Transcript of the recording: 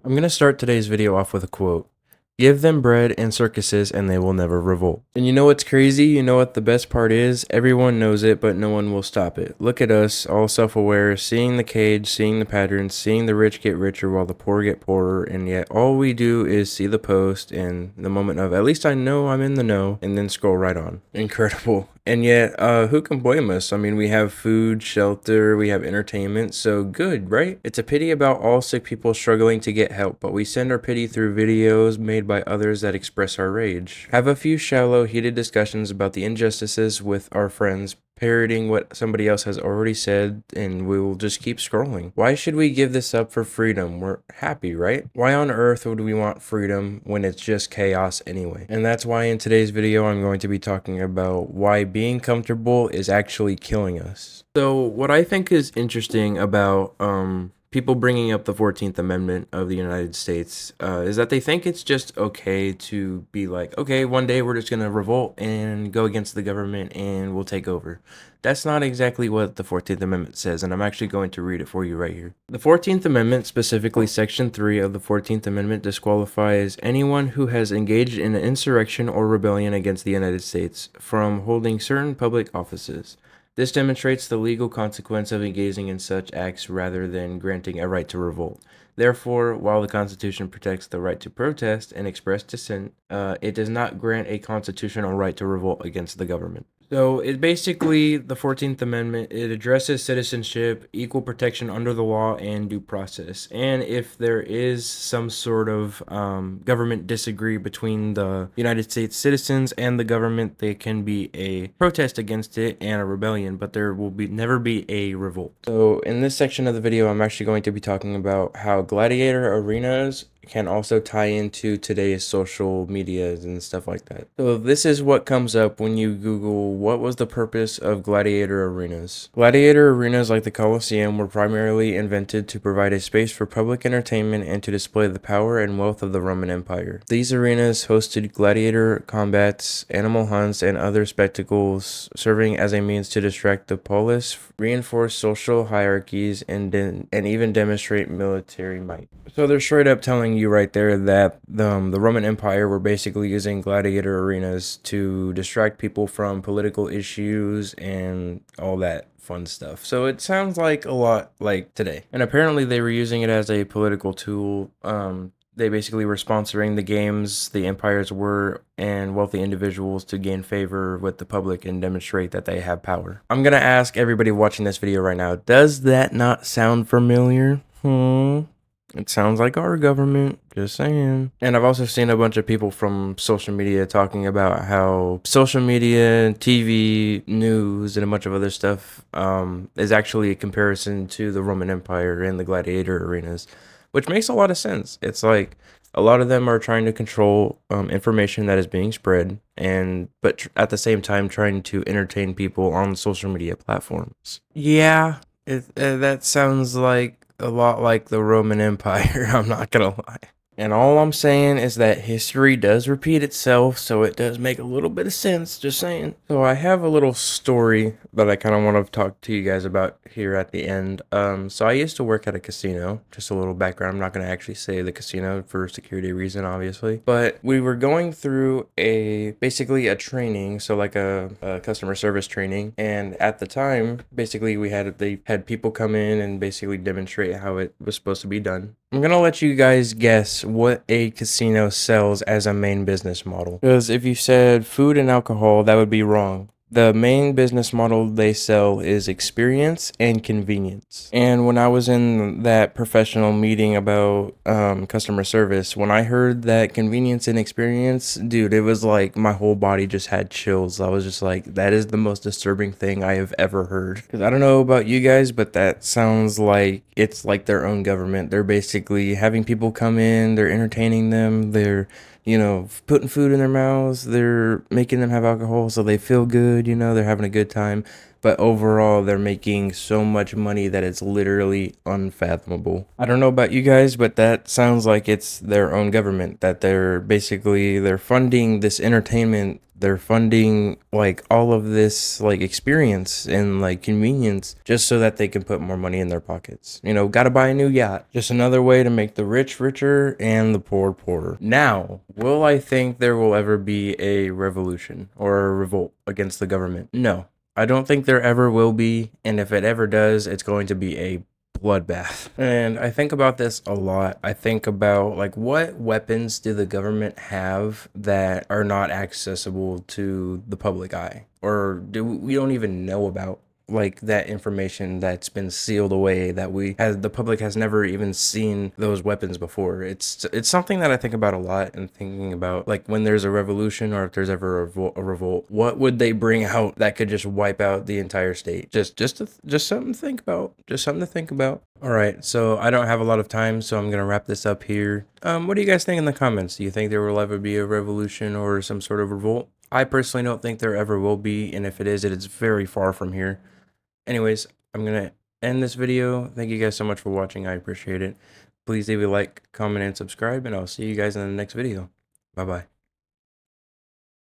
I'm going to start today's video off with a quote. Give them bread and circuses and they will never revolt. And you know what's crazy? You know what the best part is? Everyone knows it, but no one will stop it. Look at us, all self-aware, seeing the cage, seeing the patterns, seeing the rich get richer while the poor get poorer, and yet all we do is see the post and the moment of, at least I know I'm in the know, and then scroll right on. Incredible. And yet, who can blame us? I mean, we have food, shelter, we have entertainment, so good, right? It's a pity about all sick people struggling to get help, but we send our pity through videos made by others that express our rage. Have a few shallow, heated discussions about the injustices with our friends, parroting what somebody else has already said, and we will just keep scrolling. Why should we give this up for freedom? We're happy, right? Why on earth would we want freedom when it's just chaos anyway? And that's why in today's video I'm going to be talking about why being comfortable is actually killing us. So what I think is interesting about people bringing up the 14th Amendment of the United States is that they think it's just okay to be like, okay, one day we're just going to revolt and go against the government and we'll take over. That's not exactly what the 14th Amendment says, and I'm actually going to read it for you right here. The 14th Amendment, specifically Section 3 of the 14th Amendment, disqualifies anyone who has engaged in an insurrection or rebellion against the United States from holding certain public offices. This demonstrates the legal consequence of engaging in such acts rather than granting a right to revolt. Therefore, while the Constitution protects the right to protest and express dissent, it does not grant a constitutional right to revolt against the government. So it basically, the 14th Amendment, it addresses citizenship, equal protection under the law, and due process. And if there is some sort of government disagree between the United States citizens and the government, there can be a protest against it and a rebellion, but there will never be a revolt. So in this section of the video, I'm actually going to be talking about how gladiator arenas can also tie into today's social medias and stuff like that. So this is what comes up when you Google what was the purpose of gladiator arenas. Gladiator arenas like the Colosseum were primarily invented to provide a space for public entertainment and to display the power and wealth of the Roman Empire. These arenas hosted gladiator combats, animal hunts, and other spectacles, serving as a means to distract the polis, reinforce social hierarchies, and even demonstrate military might. So they're straight up telling you right there that the Roman Empire were basically using gladiator arenas to distract people from political issues and all that fun stuff. So it sounds like a lot like today. And apparently they were using it as a political tool. They basically were sponsoring the games the empires were and wealthy individuals to gain favor with the public and demonstrate that they have power. I'm gonna ask everybody watching this video right now, does that not sound familiar? It sounds like our government, just saying. And I've also seen a bunch of people from social media talking about how social media, TV, news, and a bunch of other stuff is actually a comparison to the Roman Empire and the gladiator arenas, which makes a lot of sense. It's like a lot of them are trying to control information that is being spread, but at the same time trying to entertain people on social media platforms. Yeah, that sounds like a lot like the Roman Empire, I'm not gonna lie. And all I'm saying is that history does repeat itself, so it does make a little bit of sense, just saying. So I have a little story that I kind of want to talk to you guys about here at the end. So I used to work at a casino, just a little background. I'm not going to actually say the casino for security reason, obviously. But we were going through basically a training, so like a customer service training. And at the time, basically they had people come in and basically demonstrate how it was supposed to be done. I'm gonna let you guys guess what a casino sells as a main business model. Because if you said food and alcohol, that would be wrong. The main business model they sell is experience and convenience. And when I was in that professional meeting about customer service, when I heard that convenience and experience, dude, it was like my whole body just had chills. I was just like, that is the most disturbing thing I have ever heard. Because I don't know about you guys, but that sounds like it's like their own government. They're basically having people come in, they're entertaining them, they're putting food in their mouths, they're making them have alcohol so they feel good, they're having a good time. But overall, they're making so much money that it's literally unfathomable. I don't know about you guys, but that sounds like it's their own government, that they're funding this entertainment They're funding like all of this like experience and like convenience just so that they can put more money in their pockets. You know, gotta buy a new yacht. Just another way to make the rich richer and the poor poorer. Now, will I think there will ever be a revolution or a revolt against the government? No. I don't think there ever will be, and if it ever does, it's going to be a bloodbath. And I think about this a lot. I think about like what weapons do the government have that are not accessible to the public eye, or do we don't even know about, like that information that's been sealed away that the public has never even seen those weapons before. It's something that I think about a lot, and thinking about like when there's a revolution or if there's ever a revolt, what would they bring out that could just wipe out the entire state? Just something to think about. Just something to think about. All right, so I don't have a lot of time, so I'm gonna wrap this up here. What do you guys think in the comments? Do you think there will ever be a revolution or some sort of revolt? I personally don't think there ever will be, and if it is, it is very far from here. Anyways, I'm gonna end this video. Thank you guys so much for watching. I appreciate it. Please leave a like, comment, and subscribe, and I'll see you guys in the next video. Bye bye.